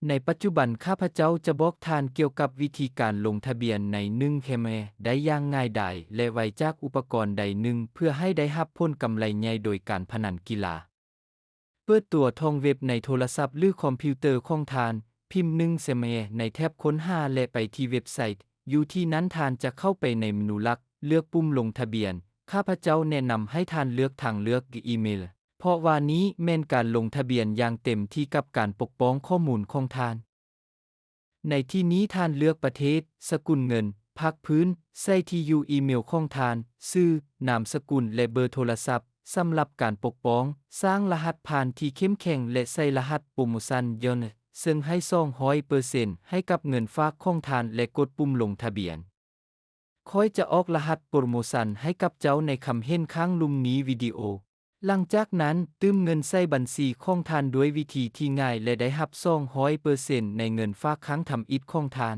ในปัจจุบันข้าพเจ้าจะบอกทานเกี่ยวกับวิธีการลงทะเบียนใน1 เคมได้อย่างง่ายดายและไวจากอุปกรณ์ใดหนึ่งเพื่อให้ได้รับผลกำไรใหญ่โดยการพนันกีฬาเปิดตัวท่องเว็บในโทรศัพท์หรือคอมพิวเตอร์ของทานพิมพ์1 เคมในแท็บค้นหาและไปที่เว็บไซต์อยู่ที่นั้นทานจะเข้าไปในเมนูหลักเลือกปุ่มลงทะเบียนข้าพเจ้าแนะนำให้ทานเลือกทางเลือกอีเมลเพราะว่านี้แม่นการลงทะเบียนอย่างเต็มที่กับการปกป้องข้อมูลของทานในที่นี้ทานเลือกประเทศสกุลเงินภาคพื้นใส่ที่อยู่อีเมลของทานชื่อนามสกุลและเบอร์โทรศัพท์สำหรับการปกป้องสร้างรหัสผ่านที่เข้มแข็งและใส่รหัสโปรโมชั่นย้อนซึ่งให้ 200% ให้กับเงินฝากของทานและกดปุ่มลงทะเบียนค่อยจะออกรหัสโปรโมชั่นให้กับเจ้าในคำเห็นข้างลุ่มนี้วิดีโอหลังจากนั้นตื้มเงินใส่บัญชีของทานด้วยวิธีที่ง่ายและได้รับ 200% ในเงินฝากครั้งทำอิฐของทาน